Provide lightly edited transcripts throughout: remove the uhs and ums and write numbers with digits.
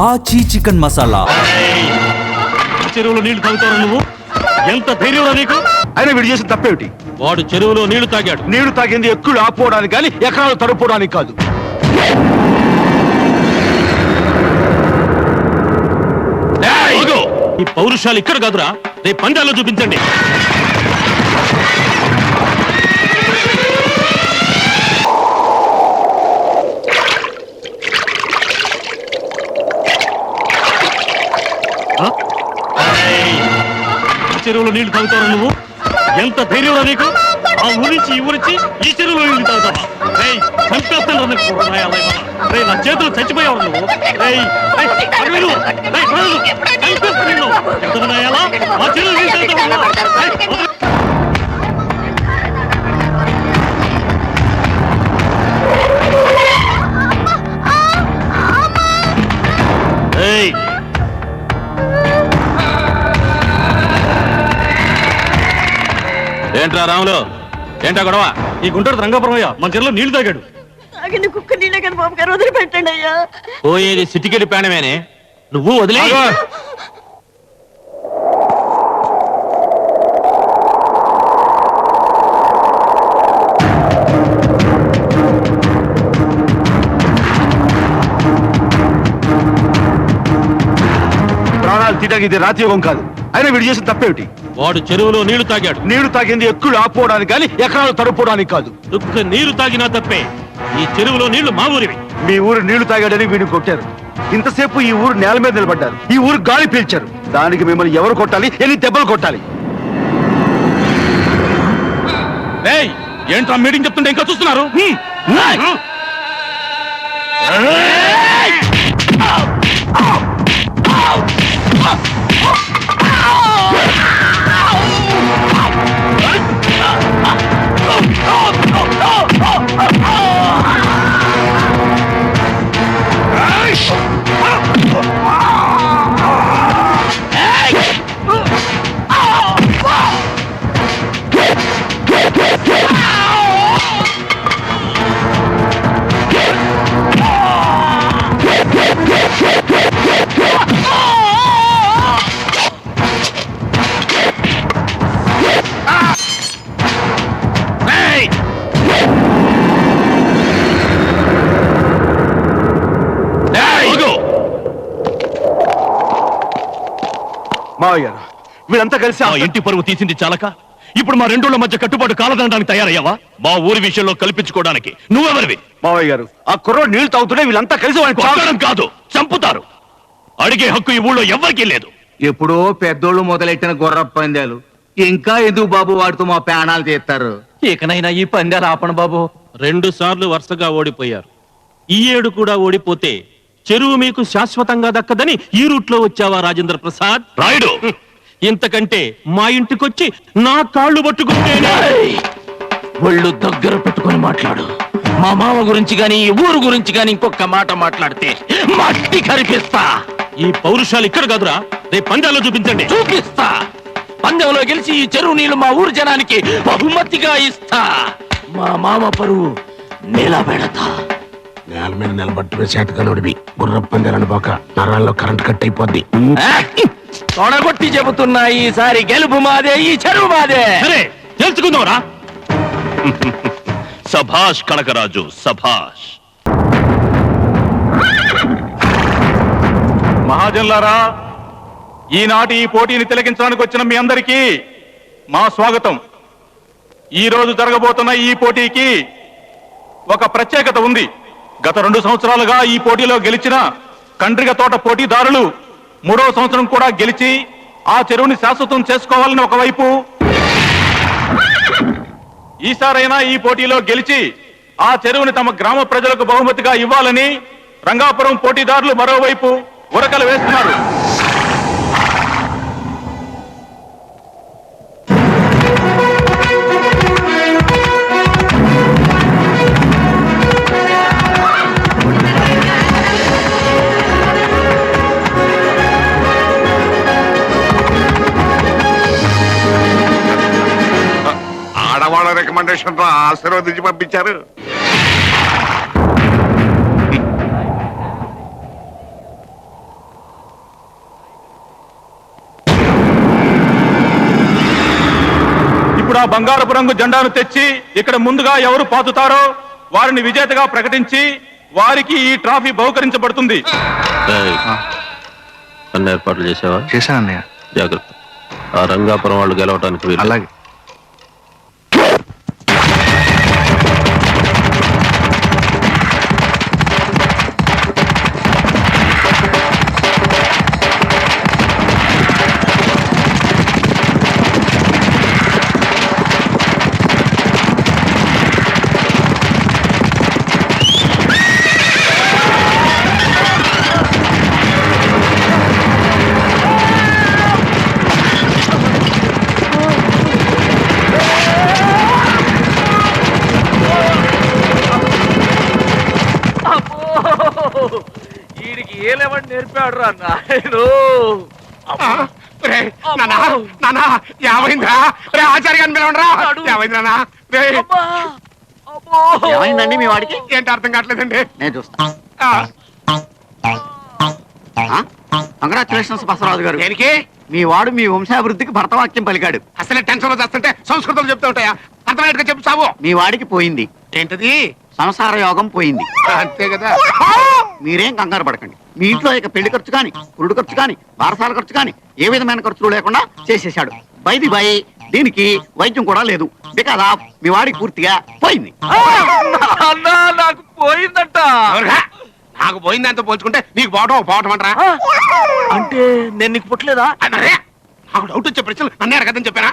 ఆచి చికెన్ మసాలా. చెరువులో నీళ్లు తాగుతావు నువ్వు? ఎంత ధైర్యం నీకు? ఆయన వీడు చేసిన తప్పేమిటి? వాడు చెరువులో నీళ్లు తాగాడు. నీళ్లు తాగింది ఎక్కువ ఆపుకోవడానికి కానీ ఎకరాలు తడుపుకోవడానికి కాదు. ఈ పౌరుషాలు ఇక్కడ కాదురా, రేపు పందాల్లో చూపించండి. చెరువులో నీళ్లు తాగుతావు నువ్వు? ఎంత ధైర్యం నీకు? ఆ ఊరించి ఈ చెరువులో నీళ్లు తాగుతావా? చంపేస్తాను నా చేతులు చచ్చిపోయావు నువ్వు. ఆ చెరువులో నీళ్లు తాగుతావా? ఏంట్రా రాములు, ఏంటా గొడవ? ఈ గుంటూరు రంగాపురమయ్య మన చెరువులో నీళ్లు తాగాడు. కుక్క నీళ్ళే కానీ బాబు గారు వదిలిపెట్టండి అయ్యా. పోయేది సిటికెళ్ళి పేడమేనే, నువ్వు వదిలే. ప్రాణాలు తీయడానికి ఇది రాత్రియోగం కాదు. ఆయన వీడు చేసిన తప్పేమిటి? వాడు చెరువులో నీళ్లు తాగాడు. నీళ్లు తాగింది ఎక్కువ ఆపుకోవడానికి కానీ ఎకరాలు తడుపుకోవడానికి కాదు. దుఃఖ నీరు తాగినా తప్పే. ఈ చెరువులో నీళ్లు మా ఊరివి. మీ ఊరు నీళ్లు తాగాడని వీడిని కొట్టారు. ఇంతసేపు ఈ ఊరు నేల మీద నిలబడ్డారు. ఈ ఊరు గాలి పీల్చారు. దానికి మిమ్మల్ని ఎవరు కొట్టాలి? ఎన్ని దెబ్బలు కొట్టాలి? ఏంట్రా మీటింగ్ చెప్తుంటే ఇంకా చూస్తున్నారు? మావయ్యారు వీళ్ళంతా కలిసి ఆ ఇంటి పరువు తీసింది చాలక ఇప్పుడు మా రెండోళ్ల మధ్య కట్టుబాటు కాలదనడానికి తయారయ్యావా? మా ఊరి విషయంలో కల్పించుకోవడానికి నువ్వెవరివి? మావయ్య గారు ఆ కుర్రోడు నీళ్లు తాగుతుంటే వీళ్ళంతా కలిసి కొట్టడం కాదు, చంపుతారు. అడిగే హక్కు ఈ ఊళ్ళో ఎవ్వరికీ లేదు. ఎప్పుడో పెద్దోళ్ళు మొదలెట్టిన గుర్ర పందాలు ఇంకా ఎందుకు బాబు వాటితో మా ప్రాణాలు తీస్తారు? ఇకనైనా ఈ పందాలు ఆపణ బాబు. 2 సార్లు వరుసగా ఓడిపోయారు. ఈ ఏడు కూడా ఓడిపోతే చెరువు మీకు శాశ్వతంగా దక్కదని ఈ రూట్లో వచ్చావా రాజేంద్ర ప్రసాద్? రాయుడు, ఇంతకంటే మా ఇంటికొచ్చి నా కాళ్ళు పట్టుకుంటేనే. ఒళ్ళు దగ్గర పెట్టుకుని మాట్లాడు. మా మామ గురించి గాని ఈ ఊరు గురించి గాని ఇంకొక మాట మాట్లాడితే మట్టి కరిపిస్తా. ఈ పౌరుషాలు ఇక్కడ కాదురా, రేపు పందాల్లో చూపించండి. చూపిస్తా. పందెంలో గెలిచి ఈ చెరువు నీళ్లు మా ఊరు జనానికి బహుమతిగా ఇస్తా. మా మామ పరువు నిలబెడతా. నేల మీద నిలబట్టి చేతకనుడివి గుర్ర పందాలని పోక నరాల్లో కరెంట్ కట్ అయిపోద్ది. తొడగొట్టి చెబుతున్నా, ఈసారి గెలుపు మాదే, ఈ చెరువు మాదే. సరే తెలుసుకుందాంరా. సభాష్ కనకరాజు, సభాష్. మహాజన్లారా, ఈనాటి ఈ పోటీని తిలకించడానికి వచ్చిన మీ అందరికీ మా స్వాగతం. ఈ రోజు జరగబోతున్న ఈ పోటీకి ఒక ప్రత్యేకత ఉంది. గత 2 సంవత్సరాలుగా ఈ పోటీలో గెలిచిన కండ్రిగ తోట పోటీదారులు 3వ సంవత్సరం కూడా గెలిచి ఆ చెరువుని శాశ్వతం చేసుకోవాలని ఒకవైపు, ఈసారైనా ఈ పోటీలో గెలిచి ఆ చెరువుని తమ గ్రామ ప్రజలకు బహుమతిగా ఇవ్వాలని రంగాపురం పోటీదారులు మరోవైపు ఉరకలు వేస్తున్నారు. ఆడవాళ్ళ రికమెండేషన్ తో ఆశీర్వదించి పంపించారు. బంగారపు రంగు జెండాను తెచ్చి ఇక్కడ ముందుగా ఎవరు పాతుతారో వారిని విజేతగా ప్రకటించి వారికి ఈ ట్రాఫీ బహుకరించబడుతుంది. అన్ని ఏర్పాట్లు చేసావా? చేశానన్నయ్య. జాగ్రత్త, ఆ రంగాపురం వాళ్ళు గెలవటానికి వీలు. అలాగే. వీడికి ఏ లెవెల్ నేర్పాడు రా నాయను. ఏమైందా ఆచార్య గారిని పిలవండిరా. ఏమైంది నాన్న? ఏమైందండి మీ వాడికి? ఏంటి అర్థం కావట్లేదండి. నేను చూస్తా. కంగ్రాచులేషన్స్ బసవరాజు గారు. దేనికి? మీ వాడు మీ వంశాభివృద్ధికి భరతవాక్యం పలికాడు. అసలే టెన్షన్ లో చేస్తుంటే సంస్కృతం చెప్తూ ఉంటాయా? అర్థమయ్యేట్టుగా చెప్పు సాబు. మీ వాడికి పోయింది. ఏంటది? సంసార యోగం పోయింది. అంతే కదా. మీరేం కంగారు పడకండి. మీ ఇంట్లో ఇక పెళ్లి ఖర్చు కానీ, పురుడు ఖర్చు కానీ, బారసాల ఖర్చు కానీ ఏ విధమైన ఖర్చులు లేకుండా చేసేశాడు. బైది బై దీనికి వైద్యం కూడా లేదు. బికాజ్ ఆఫ్ మీ వాడికి పూర్తిగా పోయింది. నాకు పోయిందంట. ఎవరుగా? నాకు పోయింది అంతా పోల్చుకుంటే నీకు పోవటం అంటారా? అంటే నేను నీకు పుట్టలేదా? అన్నారే నాకు డౌట్ వచ్చే ప్రశ్నలు నన్నే అడగదని చెప్పానా?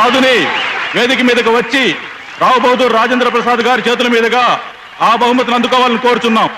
రాజుని వేదిక మీదకి వచ్చి రావు బహదూర్ రాజేంద్ర ప్రసాద్ గారి చేతుల మీదుగా ఆ బహుమతిని అందుకోవాలని కోరుచున్నాం.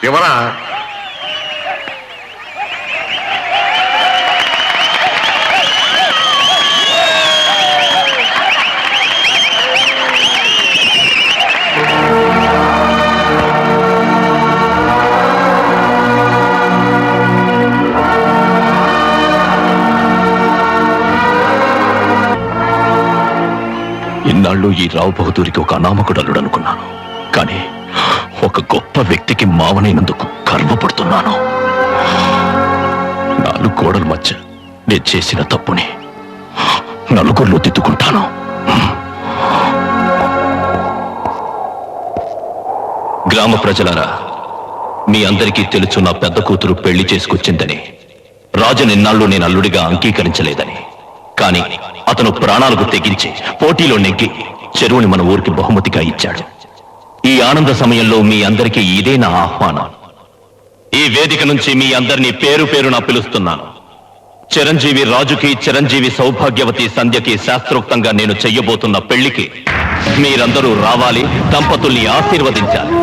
ఎవరా? ఇన్నాళ్ళు ఈ రావు బహదూరికి ఒక అనామకుడు అల్లుడు అనుకున్నాను, కానీ ఒక గొప్ప వ్యక్తికి మావనైనందుకు గర్వపడుతున్నాను. 4 గోడల మధ్య నేను చేసిన తప్పుని నలుగురిలో దిద్దుకుంటాను. గ్రామ ప్రజలారా, మీ అందరికీ తెలుసు నా పెద్ద కూతురు పెళ్లి చేసుకొచ్చిందని. రాజు నిన్నాళ్ళు నేను అల్లుడిగా అంగీకరించలేదని. కానీ అతను ప్రాణాలకు తెగించి పోటీలో నెగ్గి చెరువుని మన ఊరికి బహుమతిగా ఇచ్చాడు. ఈ ఆనంద సమయంలో మీ అందరికీ ఇదే నా ఆహ్వానం. ఈ వేదిక నుంచి మీ అందరినీ పేరు పేరున పిలుస్తున్నాను. చిరంజీవి రాజుకి, చిరంజీవి సౌభాగ్యవతి సంధ్యకి శాస్త్రోక్తంగా నేను చెయ్యబోతున్న పెళ్లికి మీరందరూ రావాలి, దంపతుల్ని ఆశీర్వదించాలి.